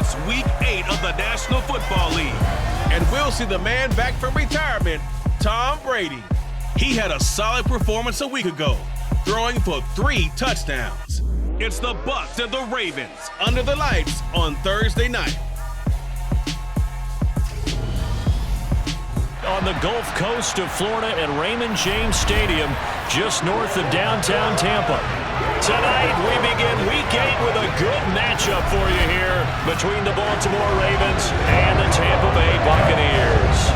It's Week 8 of the National Football League. And we'll see the man back from retirement, Tom Brady. He had a solid performance a week ago, throwing for 3 touchdowns. It's the Bucs and the Ravens under the lights on Thursday night. On the Gulf Coast of Florida at Raymond James Stadium, just north of downtown Tampa. Tonight, we begin Week 8 with a good matchup for you here between the Baltimore Ravens and the Tampa Bay Buccaneers.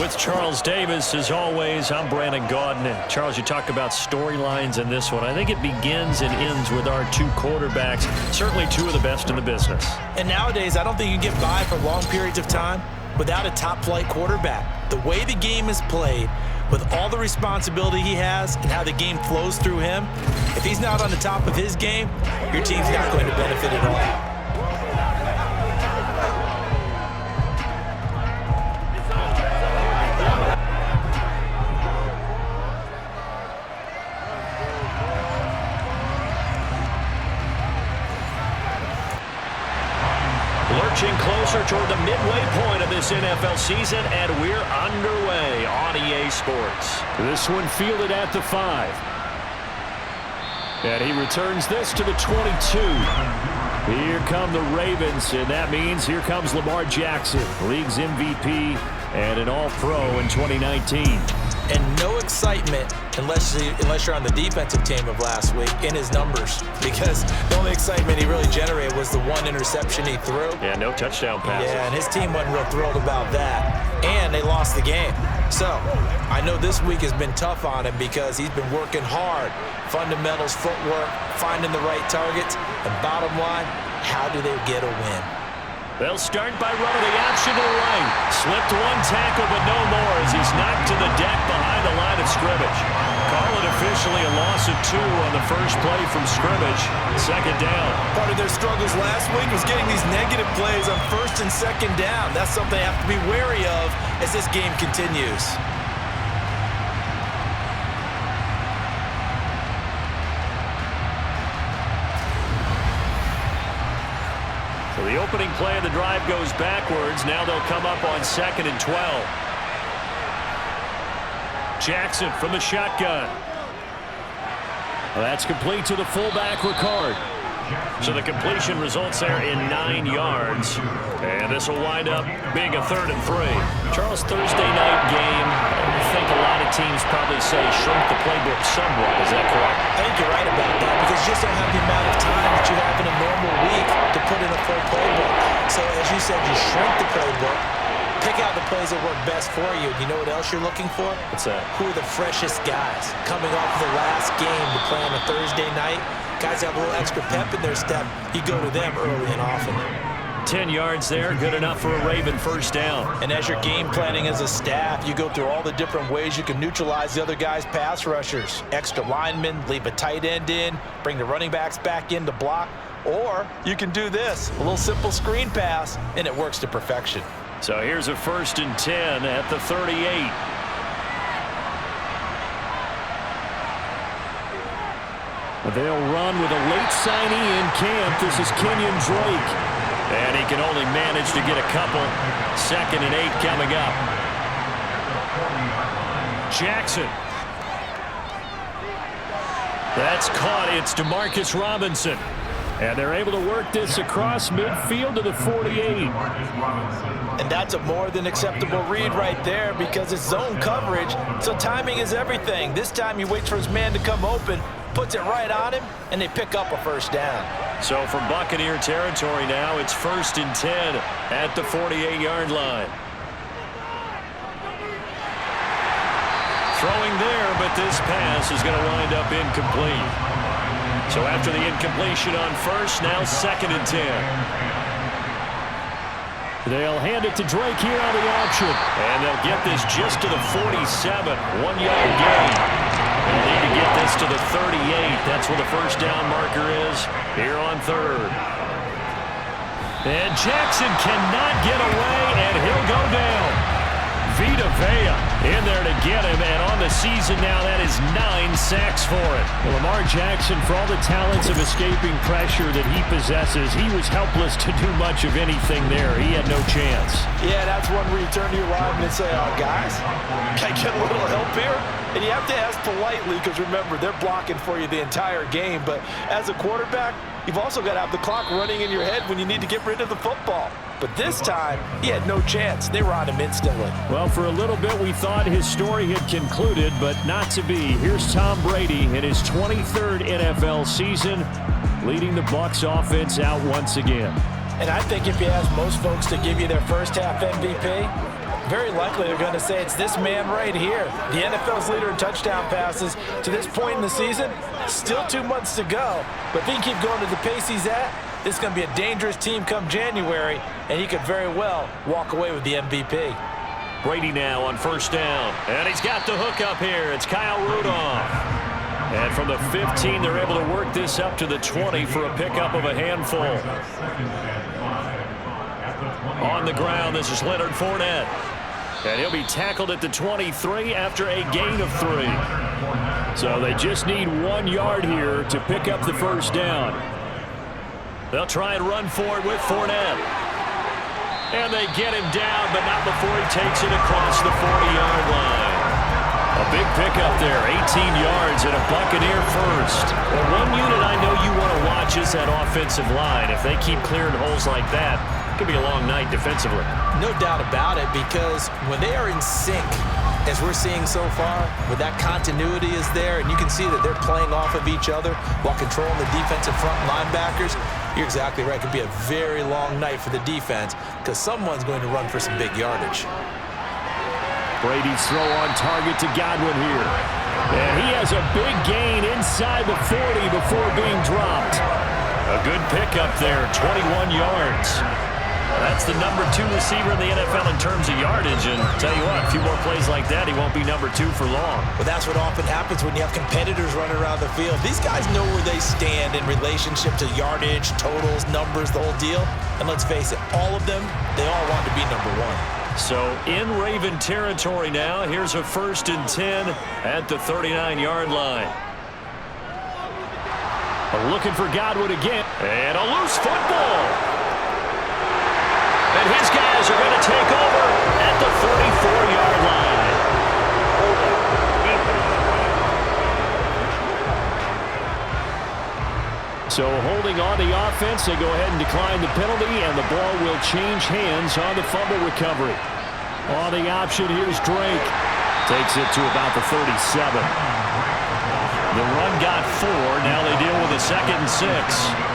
With Charles Davis, as always, I'm Brandon Gaudin. And Charles, you talk about storylines in this one. I think it begins and ends with our 2 quarterbacks, certainly 2 of the best in the business. And nowadays, I don't think you can get by for long periods of time without a top-flight quarterback. The way the game is played, with all the responsibility he has and how the game flows through him, if he's not on the top of his game, your team's not going to benefit at all. Lurching closer toward the midway point of this NFL season, and we're underway on EA Sports. This one fielded at the 5. And he returns this to the 22. Here come the Ravens, and that means here comes Lamar Jackson, league's MVP and an All-Pro in 2019. And no excitement unless you're on the defensive team of last week in his numbers, because the only excitement he really generated was the 1 interception he threw. Yeah, no touchdown passes. Yeah, and his team wasn't real thrilled about that, and they lost the game. So I know this week has been tough on him because he's been working hard. Fundamentals, footwork, finding the right targets, and bottom line, how do they get a win? They'll start by running the option to the right. Slipped 1 tackle, but no more as he's knocked to the deck behind the line of scrimmage. Call it officially a loss of 2 on the first play from scrimmage. 2nd down. Part of their struggles last week was getting these negative plays on 1st and 2nd down. That's something they have to be wary of as this game continues. So the opening play of the drive goes backwards. Now they'll come up on 2nd and 12. Jackson from the shotgun. Well, that's complete to the fullback, Ricard. So the completion results there in 9 yards. And this will wind up being a 3rd and 3. Charles, Thursday night game, I think a lot of teams probably say shrink the playbook somewhat. Is that correct? I think you're right about that because you just don't have the amount of time that you have in a normal week to put in a full playbook. So as you said, you shrink the playbook, pick out the plays that work best for you. You know what else you're looking for? What's that? Who are the freshest guys coming off of the last game to play on a Thursday night? Guys have a little extra pep in their step. You go to them early and often. 10 yards there, good enough for a Raven 1st down. And as you're game planning as a staff, you go through all the different ways you can neutralize the other guy's pass rushers. Extra linemen, leave a tight end in, bring the running backs back in to block. Or you can do this, a little simple screen pass, and it works to perfection. So here's a 1st and 10 at the 38. They'll run with a late signee in camp. This is Kenyon Drake. And he can only manage to get a couple. 2nd and 8 coming up. Jackson. That's caught. It's Demarcus Robinson. And they're able to work this across midfield to the 48. And that's a more than acceptable read right there because it's zone coverage, so timing is everything. This time he waits for his man to come open, puts it right on him, and they pick up a 1st down. So from Buccaneer territory now, it's 1st and 10 at the 48-yard line. Throwing there, but this pass is going to wind up incomplete. So after the incompletion on 1st, now 2nd and 10. They'll hand it to Drake here on the option. And they'll get this just to the 47. 1-yard gain. They'll need to get this to the 38. That's where the 1st down marker is here on 3rd. And Jackson cannot get away, and he'll go down. Vita Vea in there to get him, and on the season now, that is 9 sacks for him. Well, Lamar Jackson, for all the talents of escaping pressure that he possesses, he was helpless to do much of anything there. He had no chance. Yeah, that's one where you turn to your lineman and say, oh, guys, can I get a little help here? And you have to ask politely because, remember, they're blocking for you the entire game. But as a quarterback, you've also got to have the clock running in your head when you need to get rid of the football. But this time, he had no chance. They were on him instantly. Well, for a little bit, we thought his story had concluded, but not to be. Here's Tom Brady in his 23rd NFL season, leading the Bucs offense out once again. And I think if you ask most folks to give you their first half MVP, very likely they're going to say it's this man right here. The NFL's leader in touchdown passes to this point in the season. Still 2 months to go. But if he can keep going to the pace he's at, this is going to be a dangerous team come January, and he could very well walk away with the MVP. Brady now on first down. And he's got the hook up here. It's Kyle Rudolph. And from the 15, they're able to work this up to the 20 for a pickup of a handful. On the ground, this is Leonard Fournette. And he'll be tackled at the 23 after a gain of 3. So they just need 1 yard here to pick up the first down. They'll try and run for it with Fournette. And they get him down, but not before he takes it across the 40-yard line. A big pickup there, 18 yards and a Buccaneer first. Well, one unit I know you want to watch is that offensive line. If they keep clearing holes like that, it could be a long night defensively. No doubt about it, because when they are in sync, as we're seeing so far, where that continuity is there, and you can see that they're playing off of each other while controlling the defensive front linebackers, you're exactly right. It could be a very long night for the defense because someone's going to run for some big yardage. Brady's throw on target to Godwin here. And he has a big gain inside the 40 before being dropped. A good pickup there, 21 yards. That's the number 2 receiver in the NFL in terms of yardage. And tell you what, a few more plays like that, he won't be number 2 for long. Well, that's what often happens when you have competitors running around the field. These guys know where they stand in relationship to yardage, totals, numbers, the whole deal. And let's face it, all of them, they all want to be number 1. So in Raven territory now, here's a 1st and 10 at the 39-yard line. Looking for Godwin again. And a loose football. And his guys are going to take over at the 34-yard line. So holding on the offense, they go ahead and decline the penalty, and the ball will change hands on the fumble recovery. On the option, here's Drake. Takes it to about the 37. The run got 4. Now they deal with a 2nd and 6.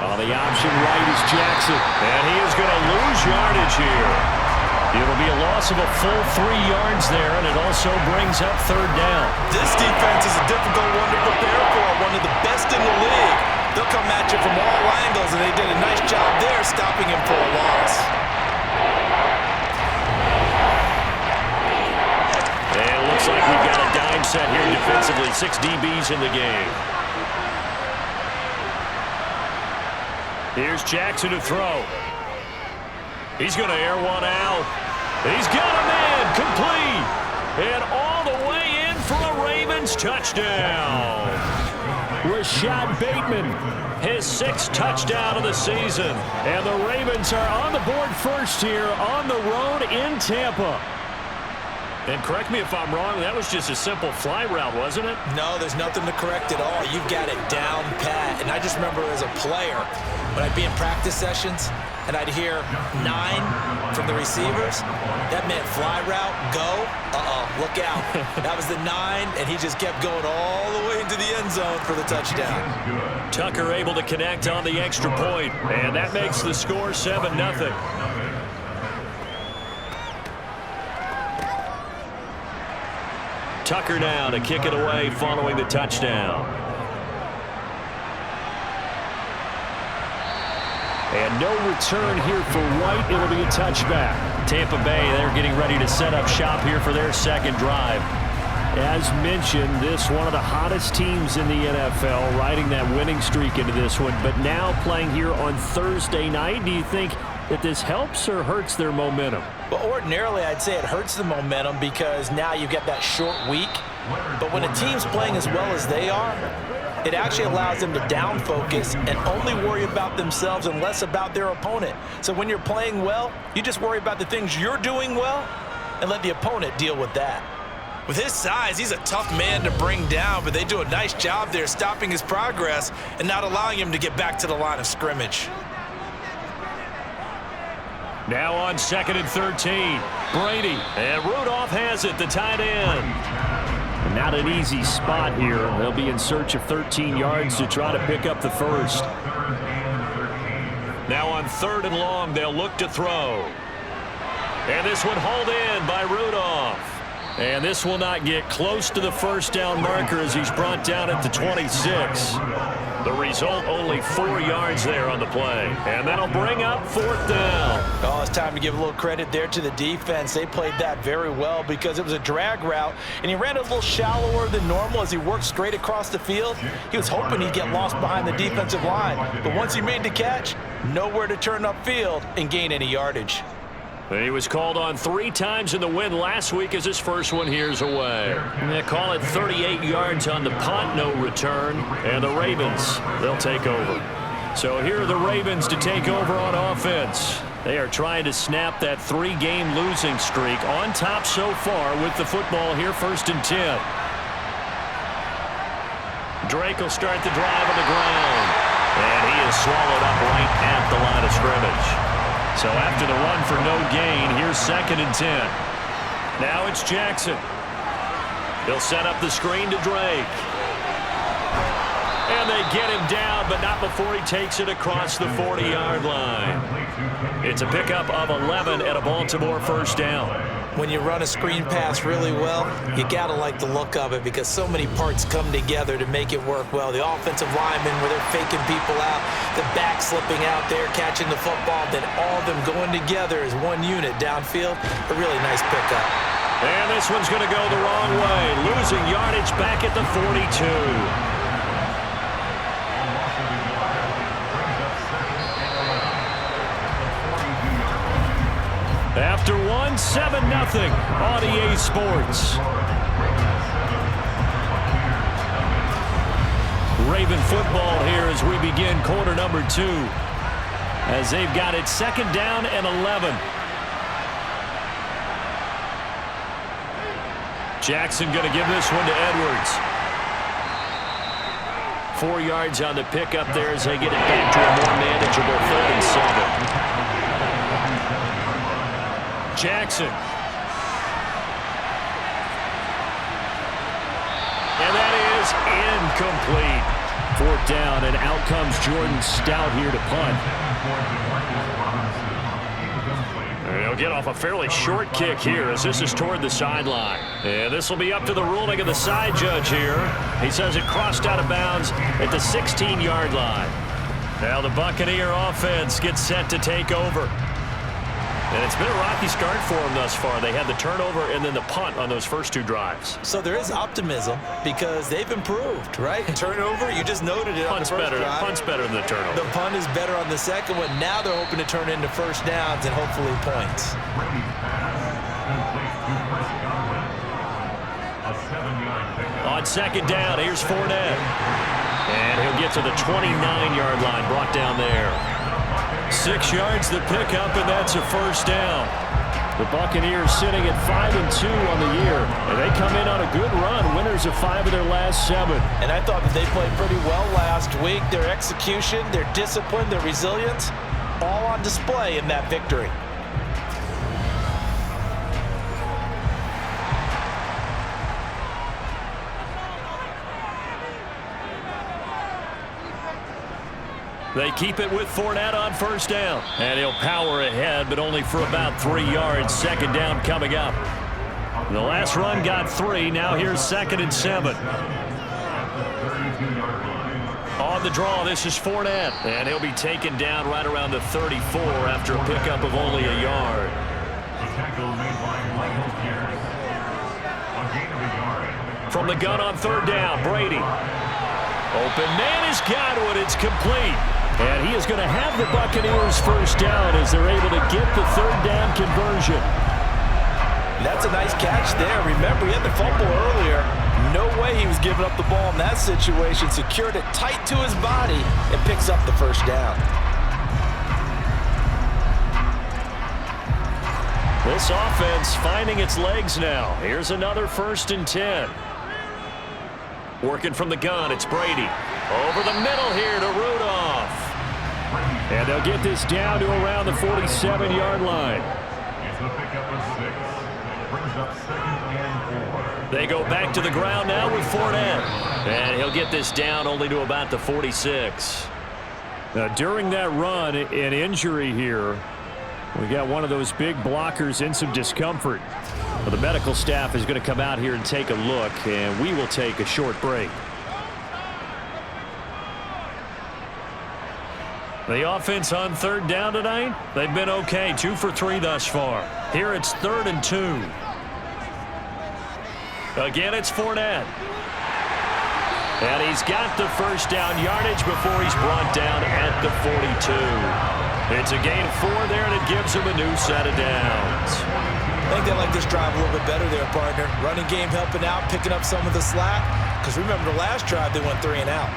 On the option right is Jackson. And he is going to lose yardage here. It'll be a loss of a full 3 yards there, and it also brings up 3rd down. This defense is a difficult one to prepare for, one of the best in the league. They'll come at you from all angles, and they did a nice job there stopping him for a loss. And it looks like we've got a dime set here defensively. 6 DBs in the game. Here's Jackson to throw. He's going to air one out. He's got him in, complete. And all the way in for a Ravens touchdown. Rashad Bateman, his 6th touchdown of the season. And the Ravens are on the board first here on the road in Tampa. And correct me if I'm wrong, that was just a simple fly route, wasn't it? No, there's nothing to correct at all. You've got it down pat. And I just remember as a player, when I'd be in practice sessions and I'd hear 9 from the receivers, that meant fly route, go, look out. That was the 9, and he just kept going all the way into the end zone for the touchdown. Tucker able to connect on the extra point, and that makes the score 7-0. Tucker now to kick it away following the touchdown. And no return here for White. It'll be a touchback. Tampa Bay, they're getting ready to set up shop here for their 2nd drive. As mentioned, this one of the hottest teams in the NFL, riding that winning streak into this one, but now playing here on Thursday night. Do you think that this helps or hurts their momentum? Well, ordinarily, I'd say it hurts the momentum because now you get that short week. But when a team's playing as well as they are, it actually allows them to down focus and only worry about themselves and less about their opponent. So when you're playing well, you just worry about the things you're doing well and let the opponent deal with that. With his size, he's a tough man to bring down, but they do a nice job there stopping his progress and not allowing him to get back to the line of scrimmage. Now on 2nd and 13, Brady, and Rudolph has it, the tight end. Not an easy spot here. They'll be in search of 13 yards to try to pick up the first. Now on 3rd and long, they'll look to throw. And this one hauled in by Rudolph. And this will not get close to the first down marker as he's brought down at the 26. The result, only 4 yards there on the play. And that'll bring up 4th down. Oh, it's time to give a little credit there to the defense. They played that very well because it was a drag route, and he ran a little shallower than normal as he worked straight across the field. He was hoping he'd get lost behind the defensive line. But once he made the catch, nowhere to turn upfield and gain any yardage. He was called on 3 times in the win last week as his first one here's away. They call it 38 yards on the punt, no return. And the Ravens, they'll take over. So here are the Ravens to take over on offense. They are trying to snap that 3-game losing streak on top so far with the football here, 1st and 10. Drake will start the drive on the ground. And he is swallowed up right at the line of scrimmage. So after the run for no gain, here's 2nd and 10. Now it's Jackson. He'll set up the screen to Drake. And they get him down, but not before he takes it across the 40-yard line. It's a pickup of 11 and a Baltimore first down. When you run a screen pass really well, you got to like the look of it because so many parts come together to make it work well. The offensive linemen where they're faking people out, the back slipping out there, catching the football, then all of them going together as one unit downfield. A really nice pickup. And this one's going to go the wrong way, losing yardage back at the 42. After one, 7-0 on EA Sports. Raven football here as we begin quarter number 2. As they've got it 2nd down and 11. Jackson going to give this one to Edwards. 4 yards on the pickup there as they get it back to a more manageable 3rd and 7. Jackson. And that is incomplete. 4th down, and out comes Jordan Stout here to punt. He'll get off a fairly short kick here as this is toward the sideline. And this will be up to the ruling of the side judge here. He says it crossed out of bounds at the 16-yard line. Now the Buccaneer offense gets set to take over. And it's been a rocky start for them thus far. They had the turnover and then the punt on those first 2 drives. So there is optimism because they've improved, right? Turnover, you just noted it on the first drive. Punt's better than the turnover. The punt is better on the second one. Now they're hoping to turn into first downs and hopefully points. On 2nd down, here's Fournette. And he'll get to the 29-yard line, brought down there. 6 yards the pickup, and that's a first down. The Buccaneers sitting at 5-2 on the year, and they come in on a good run, winners of 5 of their last 7. And I thought that they played pretty well last week. Their execution, their discipline, their resilience, all on display in that victory. They keep it with Fournette on first down. And he'll power ahead, but only for about 3 yards. 2nd down coming up. The last run got 3. Now here's 2nd and 7. On the draw, this is Fournette. And he'll be taken down right around the 34 after a pickup of only a yard. From the gun on 3rd down, Brady. Open man is Godwin. It's complete. And he is going to have the Buccaneers first down as they're able to get the third down conversion. That's a nice catch there. Remember, he had the fumble earlier. No way he was giving up the ball in that situation. Secured it tight to his body and picks up the first down. This offense finding its legs now. Here's another 1st and 10. Working from the gun, it's Brady. Over the middle here to Rudolph. And they'll get this down to around the 47-yard line. They go back to the ground now with Fournette. And he'll get this down only to about the 46. Now, during that run, an injury here. We got one of those big blockers in some discomfort. Well, the medical staff is going to come out here and take a look, and we will take a short break. The offense on 3rd down tonight, they've been okay. 2 for 3 thus far. Here it's 3rd and 2. Again, it's Fournette. And he's got the first down yardage before he's brought down at the 42. It's a gain of 4 there, and it gives him a new set of downs. I think they like this drive a little bit better there, partner. Running game helping out, picking up some of the slack. Because remember, the last drive, they went 3 and out.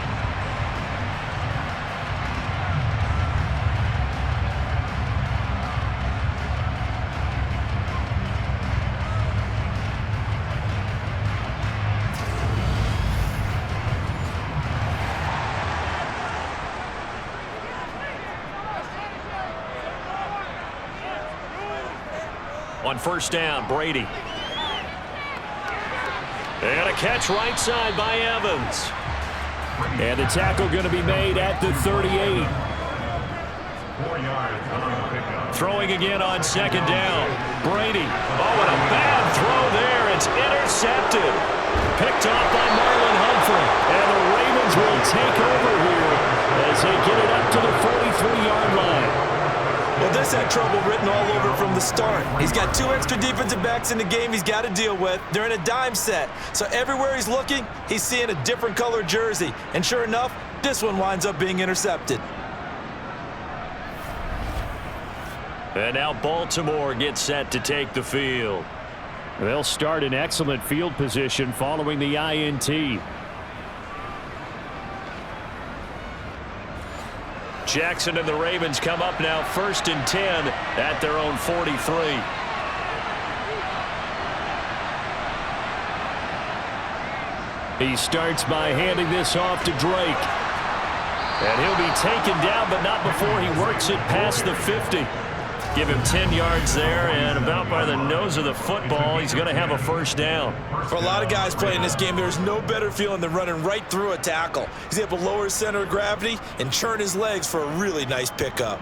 On 1st down, Brady. And a catch right side by Evans. And the tackle going to be made at the 38. 4 yards on the pickup. Throwing again on 2nd down. Brady. Oh, and a bad throw there. It's intercepted. Picked off by Marlon Humphrey. And the Ravens will take over here as they get it up to the 43-yard line. Well, this had trouble written all over from the start. He's got 2 extra defensive backs in the game he's got to deal with. They're in a dime set. So everywhere he's looking, he's seeing a different color jersey. And sure enough, this one winds up being intercepted. And now Baltimore gets set to take the field. They'll start in excellent field position following the INT. Jackson and the Ravens come up now 1st and 10 at their own 43. He starts by handing this off to Drake. And he'll be taken down, but not before he works it past the 50. Give him 10 yards there, and about by the nose of the football, he's going to have a first down. For a lot of guys playing this game, there's no better feeling than running right through a tackle. He's able to lower his center of gravity and churn his legs for a really nice pickup.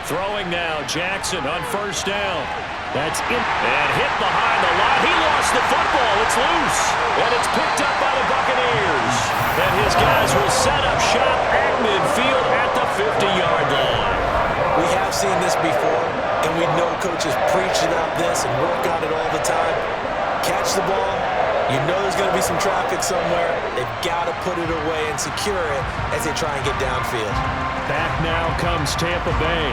Throwing now, Jackson on 1st down. That's in and hit behind the line. He lost the football. It's loose. And it's picked up by the Buccaneers. And his guys will set up shop at midfield at the 50-yard line. We have seen this before, and we know coaches preach about this and work on it all the time. Catch the ball. You know there's going to be some traffic somewhere. They've got to put it away and secure it as they try and get downfield. Back now comes Tampa Bay.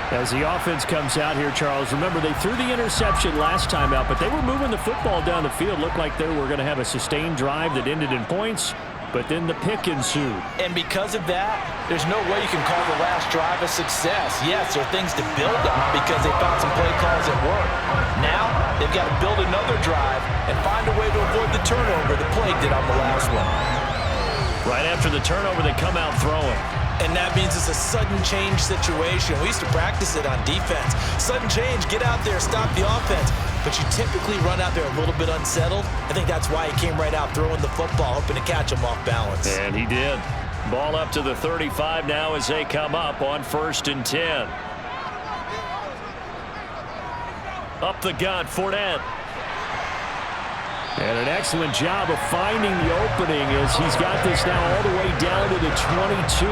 As the offense comes out here, Charles, remember they threw the interception last time out, but they were moving the football down the field. Looked like they were going to have a sustained drive that ended in points, but then the pick ensued. And because of that, there's no way you can call the last drive a success. Yes, there are things to build on because they found some play calls that work. Now, they've got to build another drive and find a way to avoid the turnover that plagued it on the last one. Right after the turnover, they come out throwing. And that means it's a sudden change situation. We used to practice it on defense. Sudden change, get out there, stop the offense. But you typically run out there a little bit unsettled. I think that's why he came right out throwing the football, hoping to catch him off balance. And he did. Ball up to the 35 now as they come up on 1st and 10. Up the gut, Fournette. And an excellent job of finding the opening as he's got this now all the way down to the 22.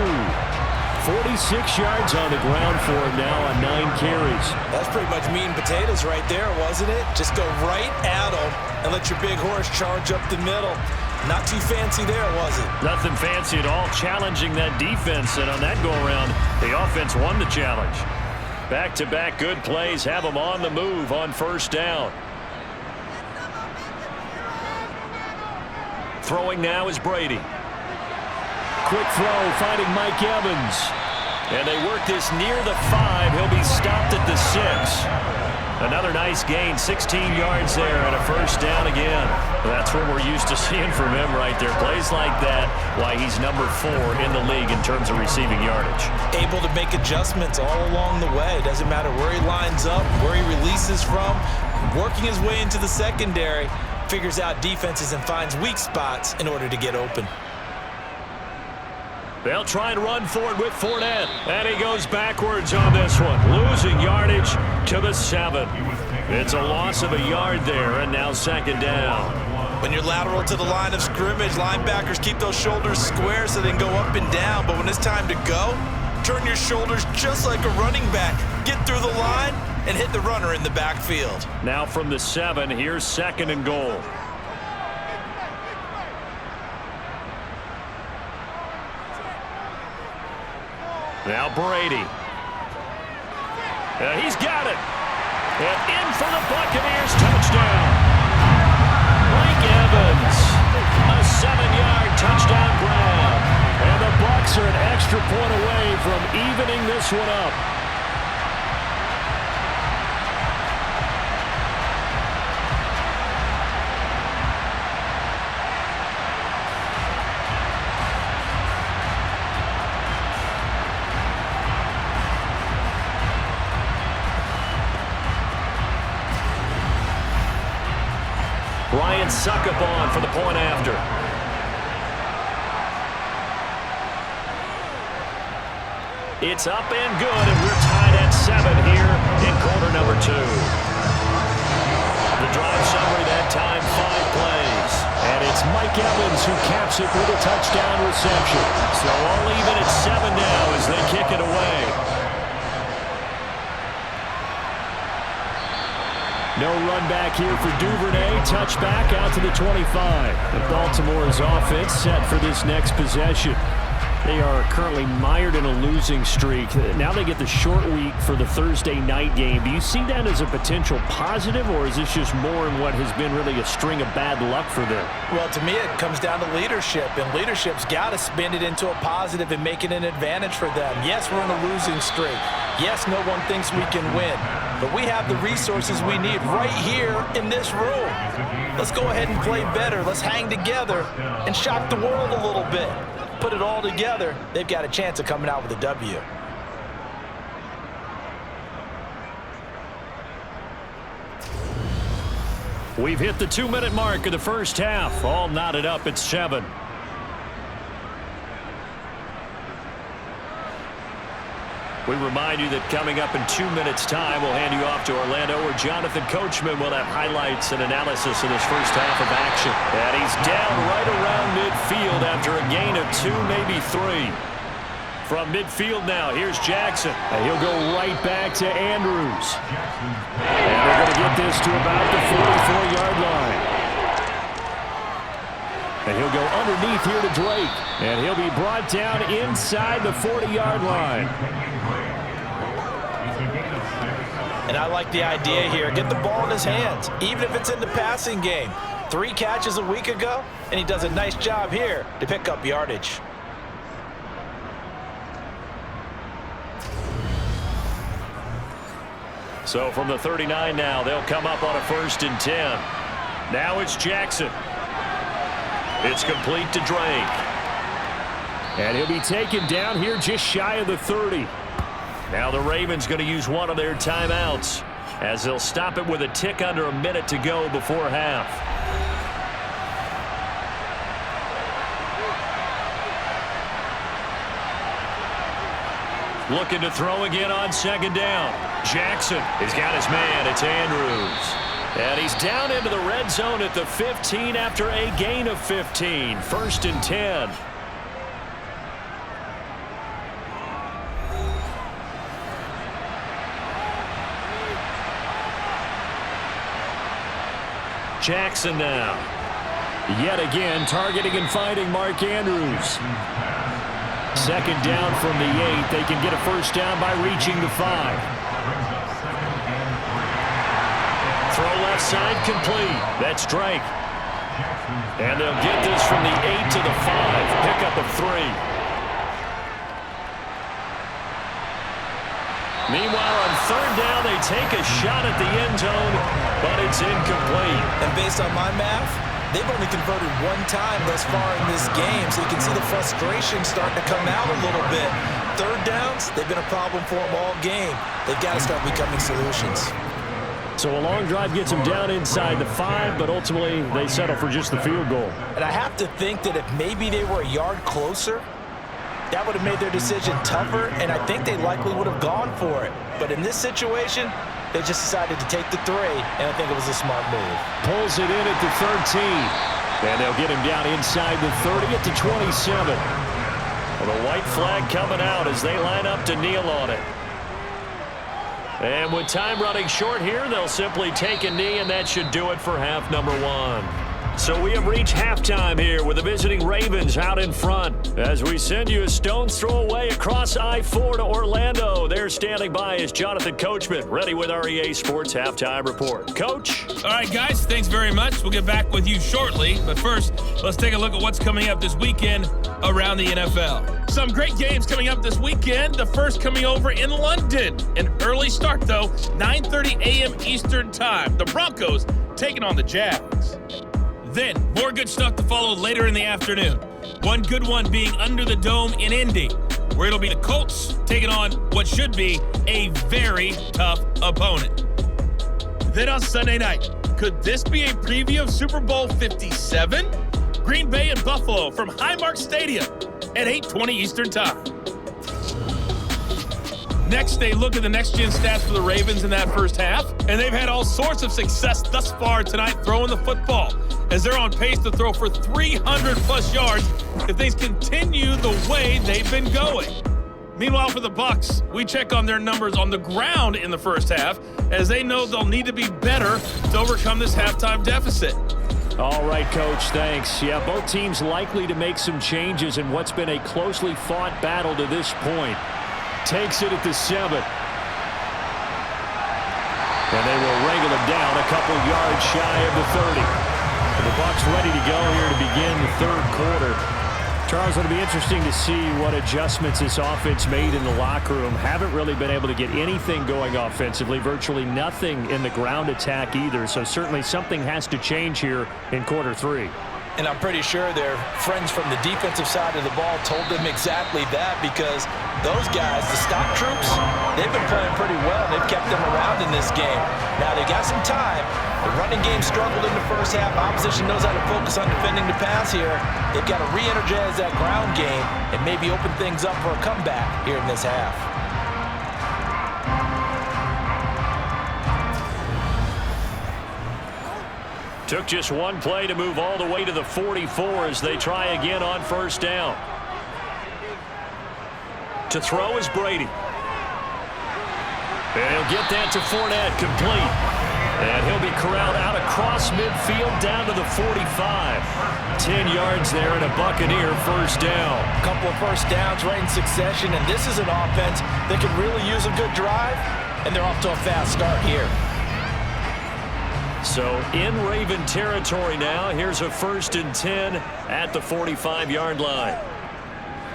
46 yards on the ground for him now on 9 carries. That's pretty much meat and potatoes right there, wasn't it? Just go right at them and let your big horse charge up the middle. Not too fancy there, was it? Nothing fancy at all, challenging that defense, and on that go-around, the offense won the challenge. Back-to-back good plays have them on the move on first down. Throwing now is Brady. Quick throw, finding Mike Evans. And they work this near the 5. He'll be stopped at the 6. Another nice gain, 16 yards there, and a first down again. That's what we're used to seeing from him right there. Plays like that, why he's number 4 in the league in terms of receiving yardage. Able to make adjustments all along the way. Doesn't matter where he lines up, where he releases from. Working his way into the secondary, figures out defenses and finds weak spots in order to get open. They'll try and run for it with Fournette. And he goes backwards on this one. Losing yardage to the 7. It's a loss of a yard there, and now second down. When you're lateral to the line of scrimmage, linebackers keep those shoulders square so they can go up and down. But when it's time to go, turn your shoulders just like a running back. Get through the line and hit the runner in the backfield. Now from the 7, here's second and goal. Now Brady. He's got it. And in for the Buccaneers touchdown. Mike Evans. A 7-yard touchdown grab. And the Bucs are an extra point away from evening this one up. Ryan Succop for the point after. It's up and good, and we're tied at 7 here in quarter number 2. The drive summary that time, 5 plays. And it's Mike Evans who caps it with a touchdown reception. So all even at 7 now as they kick it away. No run back here for Duvernay. Touchback out to the 25. And Baltimore's offense set for this next possession. They are currently mired in a losing streak. Now they get the short week for the Thursday night game. Do you see that as a potential positive, or is this just more in what has been really a string of bad luck for them? Well, to me, it comes down to leadership, and leadership's got to spin it into a positive and make it an advantage for them. Yes, we're in a losing streak. Yes, no one thinks we can win, but we have the resources we need right here in this room. Let's go ahead and play better. Let's hang together and shock the world a little bit. Put it all together, they've got a chance of coming out with a W. We've hit the 2-minute mark of the first half. All knotted up at 7. We remind you that coming up in 2 minutes' time, we'll hand you off to Orlando, where Jonathan Coachman will have highlights and analysis of this first half of action. And he's down right around midfield after a gain of 2, maybe 3. From midfield now, here's Jackson. And he'll go right back to Andrews. And they're going to get this to about the 44-yard line. And he'll go underneath here to Drake. And he'll be brought down inside the 40-yard line. And I like the idea here. Get the ball in his hands, even if it's in the passing game. 3 catches a week ago, and he does a nice job here to pick up yardage. So from the 39 now, they'll come up on a 1st and 10. Now it's Jackson. It's complete to Drake. And he'll be taken down here just shy of the 30. Now the Ravens going to use one of their timeouts as they'll stop it with a tick under a minute to go before half. Looking to throw again on 2nd down. Jackson has got his man. It's Andrews. And he's down into the red zone at the 15 after a gain of 15. 1st and 10. Jackson now. Yet again, targeting and finding Mark Andrews. Second down from the 8. They can get a first down by reaching the 5. Throw left side complete. That's Drake. And they'll get this from the 8 to the 5. Pickup of 3. Meanwhile, on third down, they take a shot at the end zone, but it's incomplete. And based on my math, they've only converted one time thus far in this game, so you can see the frustration starting to come out a little bit. Third downs, they've been a problem for them all game. They've got to start becoming solutions. So a long drive gets them down inside the 5, but ultimately they settle for just the field goal. And I have to think that if maybe they were a yard closer, that would have made their decision tougher, and I think they likely would have gone for it. But in this situation, they just decided to take the 3, and I think it was a smart move. Pulls it in at the 13. And they'll get him down inside the 30 at the 27. Well, the white flag coming out as they line up to kneel on it. And with time running short here, they'll simply take a knee, and that should do it for half number 1. So we have reached halftime here with the visiting Ravens out in front. As we send you a stone's throw away across I-4 to Orlando. There standing by is Jonathan Coachman, ready with our EA Sports Halftime Report. Coach? All right, guys, thanks very much. We'll get back with you shortly. But first, let's take a look at what's coming up this weekend around the NFL. Some great games coming up this weekend. The first coming over in London. An early start, though, 9:30 a.m. Eastern Time. The Broncos taking on the Jags. Then, more good stuff to follow later in the afternoon. One good one being under the dome in Indy, where it'll be the Colts taking on what should be a very tough opponent. Then on Sunday night, could this be a preview of Super Bowl 57? Green Bay and Buffalo from Highmark Stadium at 8:20 Eastern Time. Next, they look at the next-gen stats for the Ravens in that first half, and they've had all sorts of success thus far tonight throwing the football, as they're on pace to throw for 300-plus yards if things continue the way they've been going. Meanwhile, for the Bucs, we check on their numbers on the ground in the first half, as they know they'll need to be better to overcome this halftime deficit. All right, Coach, thanks. Yeah, both teams likely to make some changes in what's been a closely fought battle to this point. Takes it at the 7. And they will wrangle him down a couple yards shy of the 30. The Bucs ready to go here to begin the third quarter. Charles, it'll be interesting to see what adjustments this offense made in the locker room. Haven't really been able to get anything going offensively, virtually nothing in the ground attack either. So certainly something has to change here in quarter 3. And I'm pretty sure their friends from the defensive side of the ball told them exactly that, because those guys, the stock troops, they've been playing pretty well. They've kept them around in this game. Now, they got some time. The running game struggled in the first half. Opposition knows how to focus on defending the pass here. They've got to re-energize that ground game and maybe open things up for a comeback here in this half. Took just one play to move all the way to the 44 as they try again on first down. To throw is Brady. And he'll get that to Fournette, complete. And he'll be corralled out across midfield down to the 45. 10 yards there and a Buccaneer first down. A couple of first downs right in succession, and this is an offense that could really use a good drive, and they're off to a fast start here. So in Raven territory now. Here's a 1st and 10 at the 45-yard line.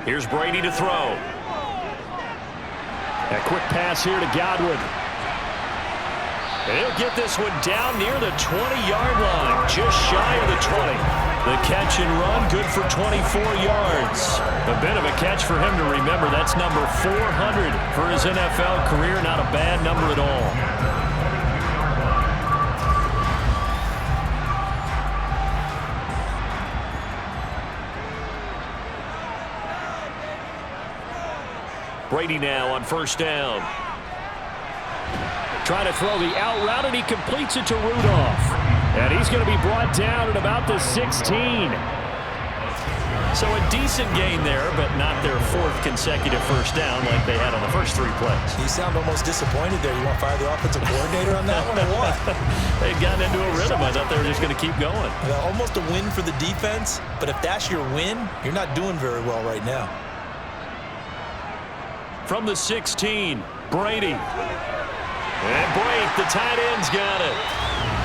Here's Brady to throw. A quick pass here to Godwin. And he'll get this one down near the 20-yard line, just shy of the 20. The catch and run, good for 24 yards. A bit of a catch for him to remember. That's number 400 for his NFL career. Not a bad number at all. Brady now on first down. Trying to throw the out route, and he completes it to Rudolph. And he's going to be brought down at about the 16. So a decent gain there, but not their fourth consecutive first down like they had on the first 3 plays. You sound almost disappointed there. You want to fire the offensive coordinator on that one or what? They'd gotten into a rhythm. I thought they were just going to keep going. Well, almost a win for the defense, but if that's your win, you're not doing very well right now. From the 16, Brady. And Blake, the tight end's got it.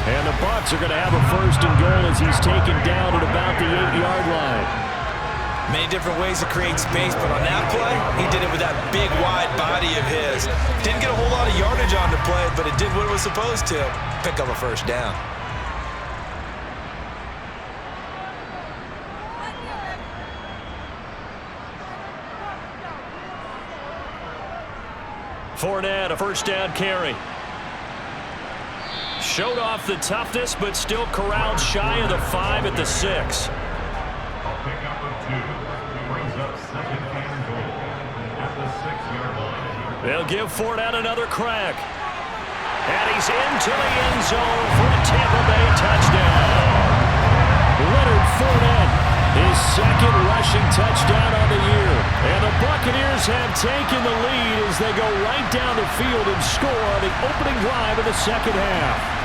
And the Bucs are going to have a first and goal as he's taken down at about the 8-yard line. Many different ways to create space, but on that play, he did it with that big, wide body of his. Didn't get a whole lot of yardage on the play, but it did what it was supposed to. Pick up a first down. Fournette, a first down carry. Showed off the toughness, but still corralled shy of the 5 at the 6. I'll pick up a 2. Brings up second and goal at the 6-yard line. They'll give Fournette another crack. And he's into the end zone for a Tampa Bay touchdown. Leonard Fournette, his second rushing touchdown on the year. And the Buccaneers have taken the lead as they go right down the field and score on the opening drive of the second half.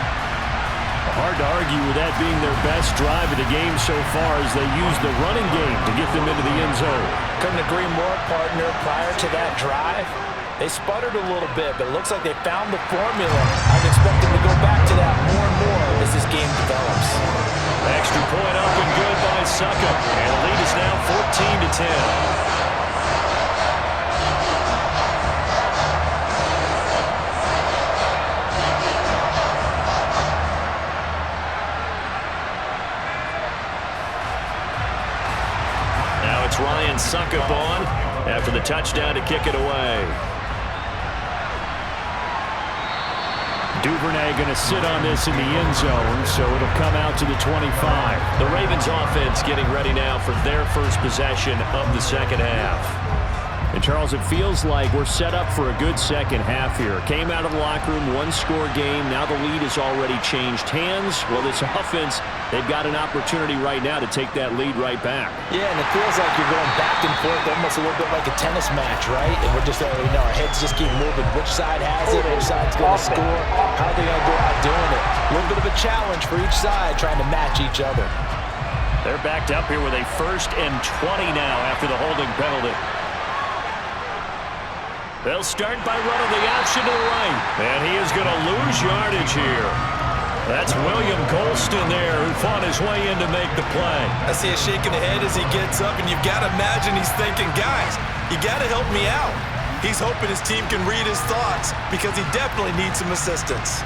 Hard to argue with that being their best drive of the game so far as they use the running game to get them into the end zone. Couldn't agree more, partner. Prior to that drive, they sputtered a little bit, but it looks like they found the formula. I'd expect them to go back to that more and more as this game develops. Extra point up and good by Suckup. And the lead is now 14-10. Ryan Suckup on after the touchdown to kick it away. Duvernay going to sit on this in the end zone, so it'll come out to the 25. The Ravens offense getting ready now for their first possession of the second half. And Charles, it feels like we're set up for a good second half here. Came out of the locker room, one-score game. Now the lead has already changed hands. Well, this offense, they've got an opportunity right now to take that lead right back. Yeah, and it feels like you're going back and forth almost a little bit like a tennis match, right? And we're just already know our heads just keep moving. Which side has it? Which side's going to score? How are they going to go out doing it? A little bit of a challenge for each side trying to match each other. They're backed up here with a 1st and 20 now after the holding penalty. They'll start by running the option to the right. And he is going to lose yardage here. That's William Golston there who fought his way in to make the play. I see a shaking the head as he gets up, and you've got to imagine he's thinking, guys, you got to help me out. He's hoping his team can read his thoughts because he definitely needs some assistance.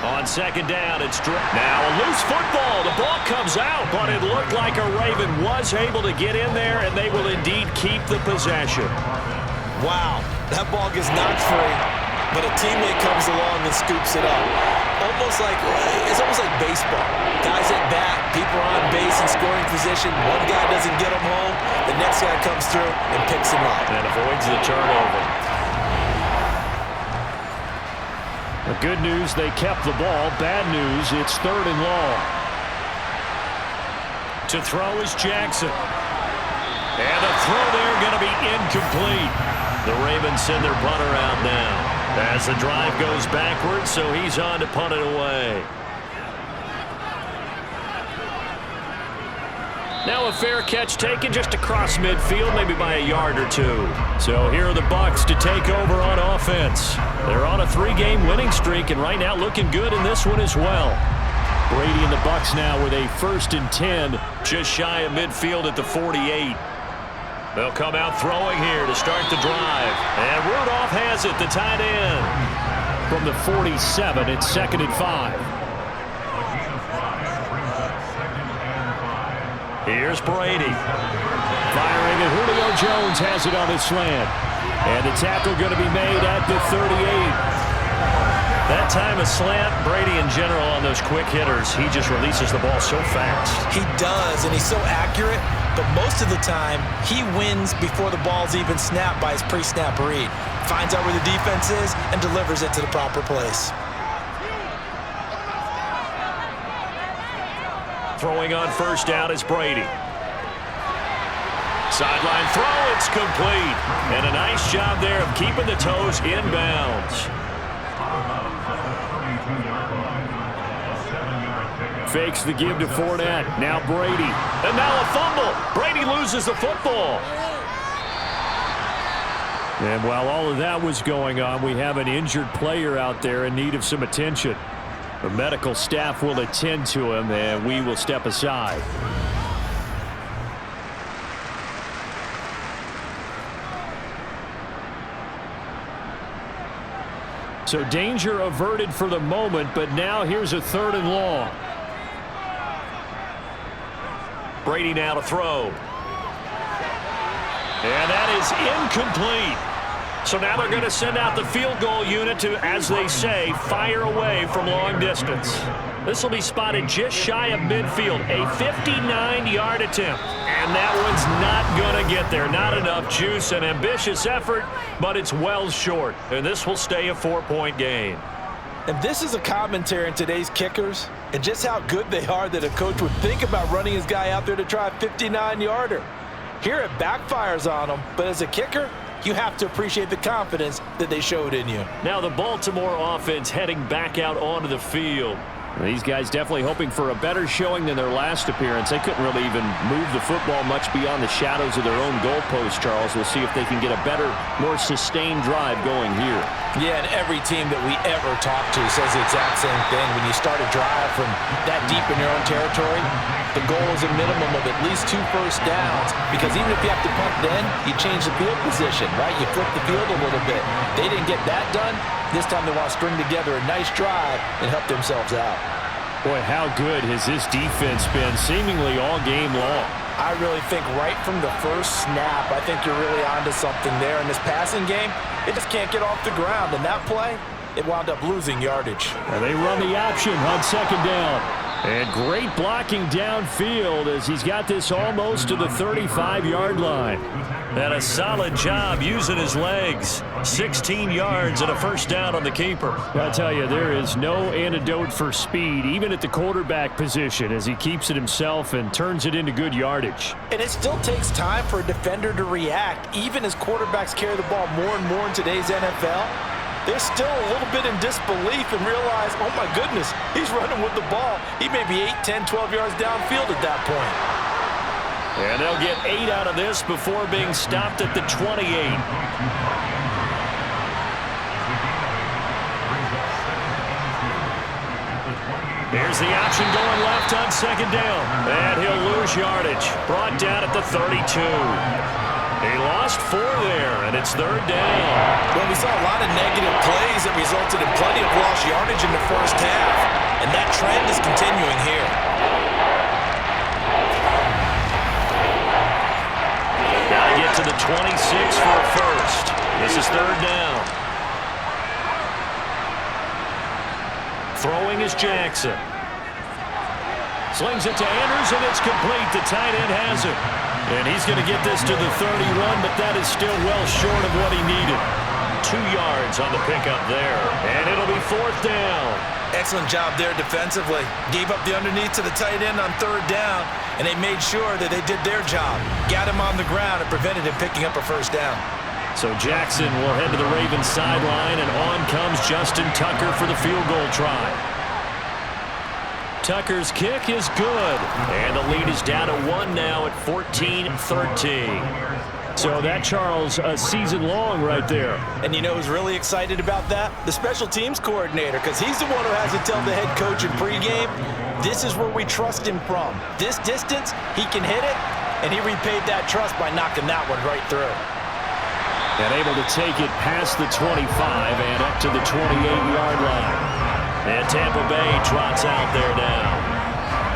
On second down, it's now a loose football. The ball comes out, but it looked like a Raven was able to get in there, and they will indeed keep the possession. Wow, that ball gets knocked free, but a teammate comes along and scoops it up. It's almost like baseball. Guys at bat, people are on base in scoring position. One guy doesn't get him home, the next guy comes through and picks him up. And avoids the turnover. The good news, they kept the ball. Bad news, it's 3rd and long. To throw is Jackson. And the throw there going to be incomplete. The Ravens send their punter out now as the drive goes backwards, so he's on to punt it away. Now a fair catch taken just across midfield, maybe by a yard or two. So here are the Bucs to take over on offense. They're on a 3-game winning streak, and right now looking good in this one as well. Brady and the Bucs now with a 1st and 10. Just shy of midfield at the 48. They'll come out throwing here to start the drive. And Rudolph has it, the tight end. From the 47, it's 2nd and 5. Here's Brady. Firing, and Julio Jones has it on the slant. And the tackle going to be made at the 38. That time a slant, Brady in general on those quick hitters, he just releases the ball so fast. He does, and he's so accurate. but most of the time, he wins before the ball's even snapped by his pre-snap read. Finds out where the defense is and delivers it to the proper place. Throwing on first down is Brady. Sideline throw, it's complete. And a nice job there of keeping the toes in bounds. Fakes the give to Fournette. Now Brady. And now a fumble. Brady loses the football. And while all of that was going on, we have an injured player out there in need of some attention. The medical staff will attend to him, and we will step aside. So danger averted for the moment, but now here's a 3rd and long. Brady now to throw. And that is incomplete. So now they're going to send out the field goal unit to, as they say, fire away from long distance. This will be spotted just shy of midfield, a 59-yard attempt. And that one's not going to get there. Not enough juice, an ambitious effort, but it's well short. And this will stay a 4-point game. And this is a commentary on today's kickers and just how good they are that a coach would think about running his guy out there to try a 59-yarder. Here it backfires on him, but as a kicker, you have to appreciate the confidence that they showed in you. Now the Baltimore offense heading back out onto the field. These guys definitely hoping for a better showing than their last appearance. They couldn't really even move the football much beyond the shadows of their own goalpost, Charles. We'll see if they can get a better, more sustained drive going here. Yeah, and every team that we ever talk to says the exact same thing. When you start a drive from that deep in your own territory, the goal is a minimum of at least 2 first downs, because even if you have to punt then, you change the field position, right? You flip the field a little bit. They didn't get that done. This time they want to string together a nice drive and help themselves out. Boy, how good has this defense been seemingly all game long? I really think right from the first snap, I think you're really onto something there. In this passing game, it just can't get off the ground. And that play, it wound up losing yardage. And they run the option on 2nd down. And great blocking downfield as he's got this almost to the 35-yard line. And a solid job using his legs. 16 yards and a first down on the keeper. I tell you, there is no antidote for speed, even at the quarterback position, as he keeps it himself and turns it into good yardage. And it still takes time for a defender to react, even as quarterbacks carry the ball more and more in today's NFL. They're still a little bit in disbelief and realize, oh my goodness, he's running with the ball. He may be 8, 10, 12 yards downfield at that point. And they'll get 8 out of this before being stopped at the 28. Here's the option going left on 2nd down. And he'll lose yardage. Brought down at the 32. He lost 4 there, and it's 3rd down. Well, we saw a lot of negative plays that resulted in plenty of lost yardage in the first half, and that trend is continuing here. Got to get to the 26 for a first. This is 3rd down. Throwing is Jackson. Slings it to Andrews, and it's complete. The tight end has it. And he's going to get this to the 31, but that is still well short of what he needed. 2 yards on the pickup there, and it'll be 4th down. Excellent job there defensively. Gave up the underneath to the tight end on 3rd down, and they made sure that they did their job. Got him on the ground and prevented him picking up a first down. So Jackson will head to the Ravens sideline, and on comes Justin Tucker for the field goal try. Tucker's kick is good, and the lead is down to 1 now at 14-13. So that, Charles, a season long right there. And you know who's really excited about that? The special teams coordinator, because he's the one who has to tell the head coach in pregame, this is where we trust him from. This distance, he can hit it, and he repaid that trust by knocking that one right through. And able to take it past the 25 and up to the 28-yard line. And Tampa Bay trots out there now.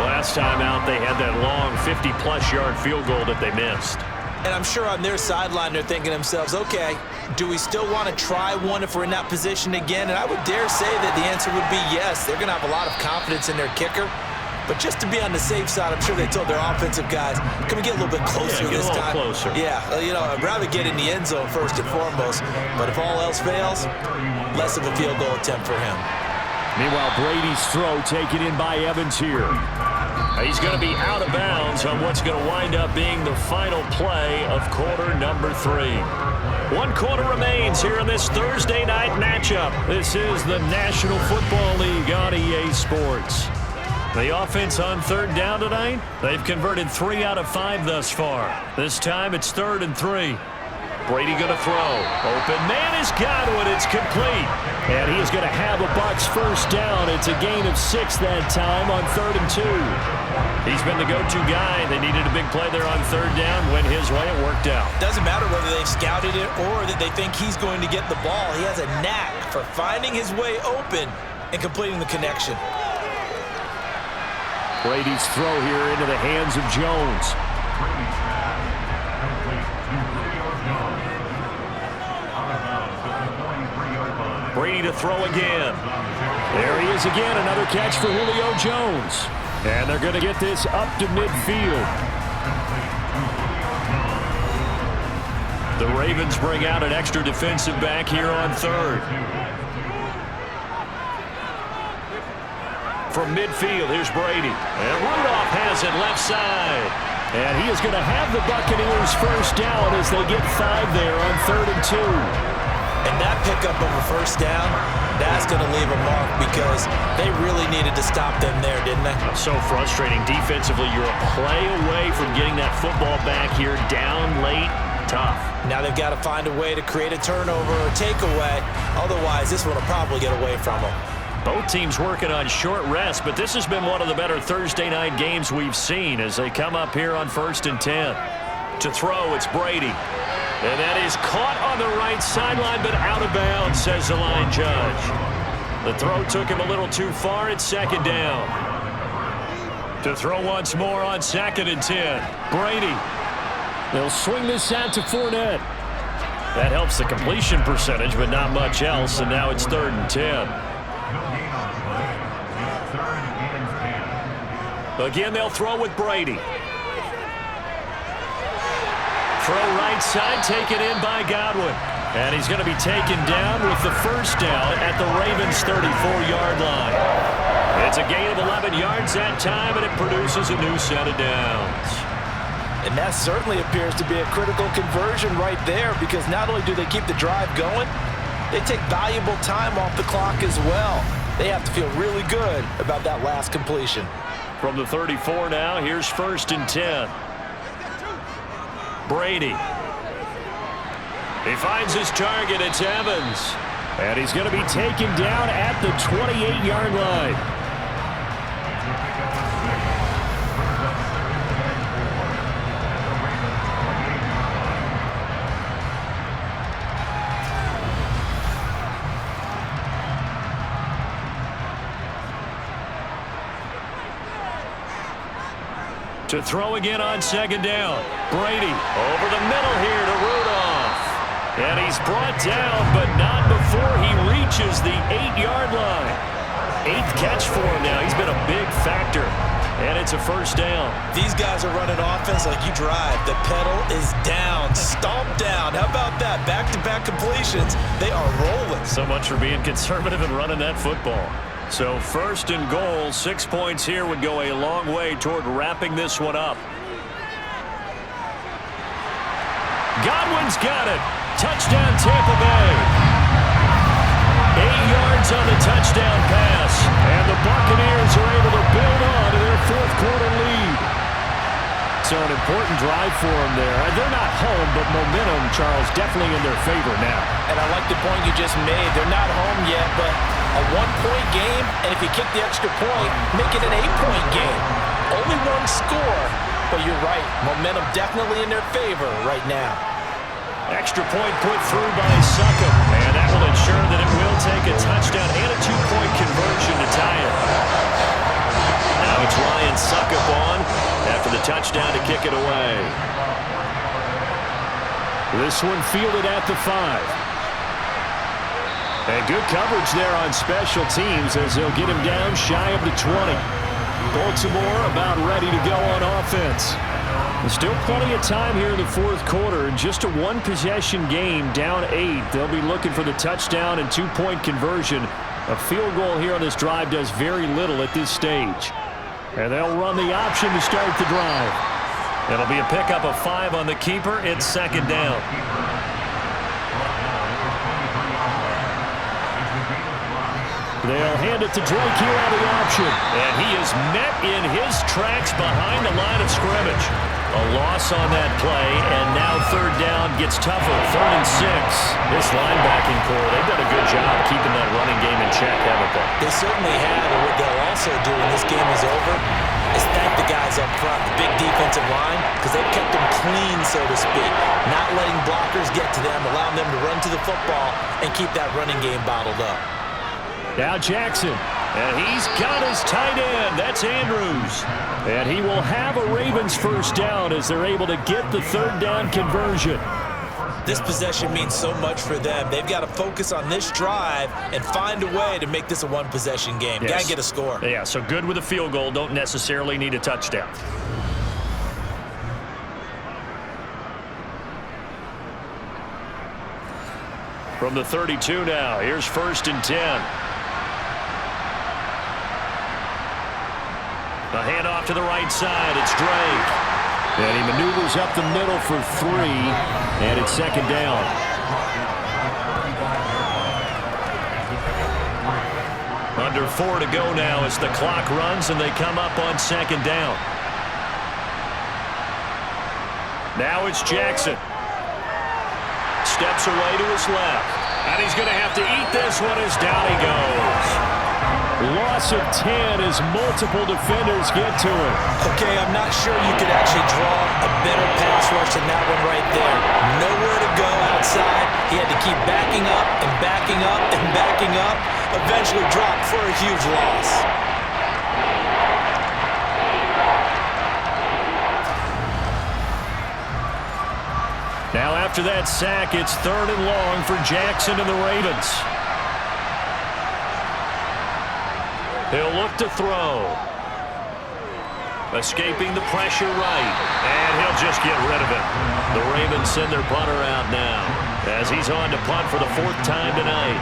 Last time out, they had that long 50-plus yard field goal that they missed. And I'm sure on their sideline, they're thinking to themselves, okay, do we still want to try one if we're in that position again? And I would dare say that the answer would be yes. They're going to have a lot of confidence in their kicker. But just to be on the safe side, I'm sure they told their offensive guys, can we get a little bit closer get this a little time? closer. Yeah, I'd rather get in the end zone first and foremost. But if all else fails, less of a field goal attempt for him. Meanwhile, Brady's throw taken in by Evans here. He's going to be out of bounds on what's going to wind up being the final play of quarter number 3. 1 quarter remains here in this Thursday night matchup. This is the National Football League on EA Sports. The offense on 3rd down tonight, they've converted 3 out of 5 thus far. This time it's 3rd and 3. Brady going to throw. Open man is Godwin. It's complete. And he is going to have a Bucs first down. It's a gain of 6 that time on 3rd and 2. He's been the go-to guy. They needed a big play there on 3rd down. Went his way. It worked out. Doesn't matter whether they've scouted it or that they think he's going to get the ball. He has a knack for finding his way open and completing the connection. Brady's throw here into the hands of Jones. Brady to throw again. There he is again. Another catch for Julio Jones. And they're going to get this up to midfield. The Ravens bring out an extra defensive back here on 3rd. From midfield, here's Brady. And Rudolph has it left side. And he is going to have the Buccaneers first down as they get 5 there on 3rd and 2. And that pickup of a first down, that's going to leave a mark because they really needed to stop them there, didn't they? So frustrating. Defensively, you're a play away from getting that football back here down late. Tough. Now they've got to find a way to create a turnover or takeaway. Otherwise, this one will probably get away from them. Both teams working on short rest, but this has been one of the better Thursday night games we've seen as they come up here on 1st and 10. To throw, it's Brady. And that is caught on the right sideline, but out of bounds, says the line judge. The throw took him a little too far. It's 2nd down. To throw once more on 2nd and 10. Brady. They'll swing this out to Fournette. That helps the completion percentage, but not much else, and now it's 3rd and 10. Again, they'll throw with Brady. Throw right side, taken in by Godwin. And he's going to be taken down with the first down at the Ravens' 34-yard line. It's a gain of 11 yards that time, and it produces a new set of downs. And that certainly appears to be a critical conversion right there because not only do they keep the drive going, they take valuable time off the clock as well. They have to feel really good about that last completion. From the 34 now, here's 1st and 10. Brady. He finds his target. It's Evans. And he's going to be taken down at the 28-yard line. To throw again on 2nd down. Brady over the middle here to Rudolph. And he's brought down, but not before he reaches the 8-yard line. 8th catch for him now. He's been a big factor. And it's a first down. These guys are running offense like you drive. The pedal is down, stomped down. How about that? Back-to-back completions. They are rolling. So much for being conservative and running that football. So 1st and goal, 6 points here would go a long way toward wrapping this one up. Godwin's got it. Touchdown Tampa Bay. 8 yards on the touchdown pass. And the Buccaneers are able to build on to their 4th quarter lead. So an important drive for them there. They're not home, but momentum, Charles, definitely in their favor now. And I like the point you just made. They're not home yet, but a 1-point game, and if you kick the extra point, make it an 8-point game. Only one score, but you're right. Momentum definitely in their favor right now. Extra point put through by Succop, and that will ensure that it will take a touchdown and a 2-point conversion to tie it. Now it's Ryan Succop on after the touchdown to kick it away. This one fielded at the 5. And good coverage there on special teams as they'll get him down shy of the 20. Baltimore about ready to go on offense. There's still plenty of time here in the fourth quarter. Just a one-possession game, down 8. They'll be looking for the touchdown and two-point conversion. A field goal here on this drive does very little at this stage. And they'll run the option to start the drive. It'll be a pickup of 5 on the keeper. It's second down. They'll hand it to Drake here on the option. And he is met in his tracks behind the line of scrimmage. A loss on that play, and now third down gets tougher. 3rd and 6. This linebacking core, they've done a good job keeping that running game in check, haven't they? They certainly have, and what they'll also do when this game is over is thank the guys up front, the big defensive line, because they've kept them clean, so to speak, not letting blockers get to them, allowing them to run to the football and keep that running game bottled up. Now Jackson. And he's got his tight end. That's Andrews. And he will have a Ravens first down as they're able to get the third down conversion. This possession means so much for them. They've got to focus on this drive and find a way to make this a one-possession game. Yes. Got to get a score. Yeah, so good with a field goal. Don't necessarily need a touchdown. From the 32 now, here's 1st and 10. A handoff to the right side. It's Drake. And he maneuvers up the middle for 3, and it's second down. Under 4 to go now as the clock runs, and they come up on second down. Now it's Jackson. Steps away to his left. And he's going to have to eat this one as down he goes. Loss of 10 as multiple defenders get to him. Okay, I'm not sure you could actually draw a better pass rush than that one right there. Nowhere to go outside. He had to keep backing up and backing up and backing up. Eventually dropped for a huge loss. Now after that sack, it's 3rd and long for Jackson and the Ravens. He'll look to throw. Escaping the pressure right. And he'll just get rid of it. The Ravens send their punter out now as he's on to punt for the 4th time tonight.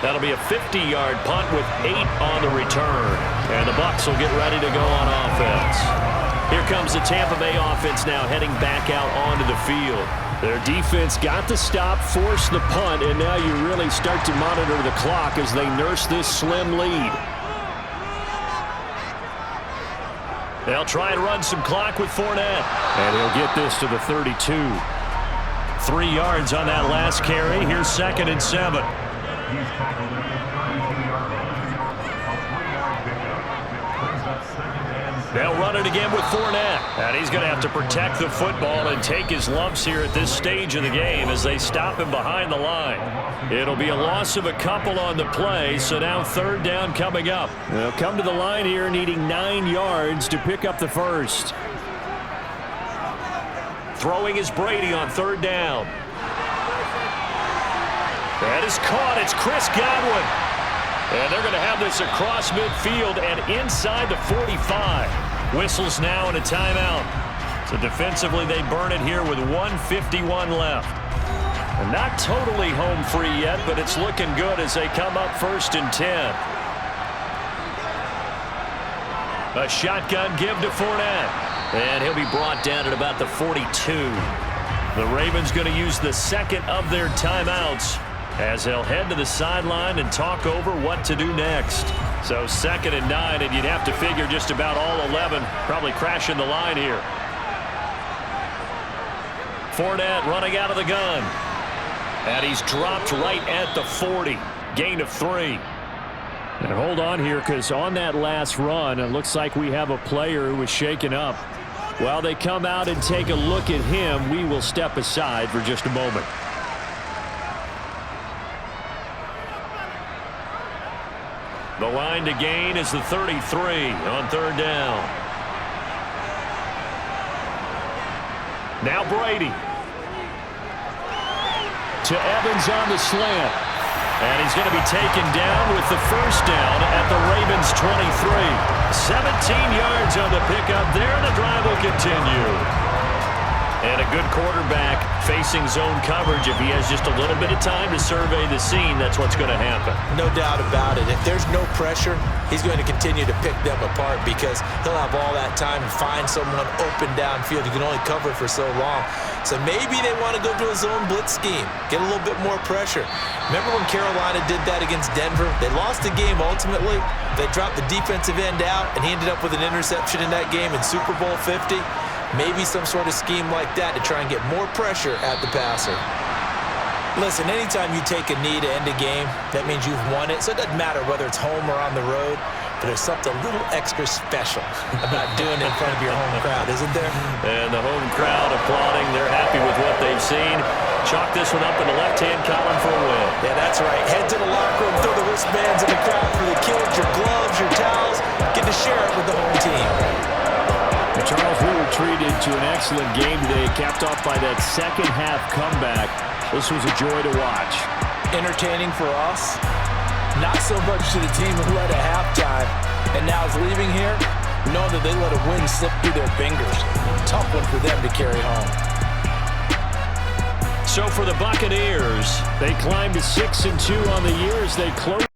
That'll be a 50-yard punt with 8 on the return. And the Bucs will get ready to go on offense. Here comes the Tampa Bay offense now heading back out onto the field. Their defense got the stop, forced the punt, and now you really start to monitor the clock as they nurse this slim lead. They'll try and run some clock with Fournette. And he'll get this to the 32. 3 yards on that last carry. Here's 2nd and 7. He's tackled at the 32-yard line. A 3-yard pickup brings up 2nd and 7. They'll run it again with Fournette. And he's going to have to protect the football and take his lumps here at this stage of the game as they stop him behind the line. It'll be a loss of a couple on the play, so now 3rd down coming up. They'll come to the line here needing 9 yards to pick up the first. Throwing is Brady on 3rd down. That is caught. It's Chris Godwin. And they're going to have this across midfield and inside the 45. Whistles now and a timeout. So defensively they burn it here with 1:51 left. And not totally home free yet, but it's looking good as they come up 1st and 10. A shotgun give to Fournette. And he'll be brought down at about the 42. The Ravens going to use the 2nd of their timeouts as they'll head to the sideline and talk over what to do next. So 2nd and 9, and you'd have to figure just about all 11 probably crashing the line here. Fournette running out of the gun. And he's dropped right at the 40. Gain of 3. And hold on here, because on that last run, it looks like we have a player who was shaken up. While they come out and take a look at him, we will step aside for just a moment. The line to gain is the 33 on 3rd down. Now Brady. to Evans on the slant. And he's going to be taken down with the first down at the Ravens 23. 17 yards on the pickup there, and the drive will continue. And a good quarterback facing zone coverage. If he has just a little bit of time to survey the scene, that's what's going to happen. No doubt about it. If there's no pressure, he's going to continue to pick them apart because he'll have all that time to find someone open downfield. You can only cover for so long. So maybe they want to go to a zone blitz scheme, get a little bit more pressure. Remember when Carolina did that against Denver? They lost the game ultimately. They dropped the defensive end out, and he ended up with an interception in that game in Super Bowl 50. Maybe some sort of scheme like that to try and get more pressure at the passer. Listen, anytime you take a knee to end a game, that means you've won it. So it doesn't matter whether it's home or on the road, but there's something a little extra special about doing it in front of your home crowd, isn't there? And the home crowd applauding. They're happy with what they've seen. Chalk this one up in the left-hand column for a win. Yeah, that's right. Head to the locker room, throw the wristbands in the crowd for the kids, your gloves, your towels. Get to share it with the home team. Charles, we were treated to an excellent game today, capped off by that second-half comeback. This was a joy to watch. Entertaining for us, not so much to the team who led at halftime and now is leaving here, knowing that they let a win slip through their fingers. Tough one for them to carry home. So for the Buccaneers, they climbed to 6-2 on the year as they close.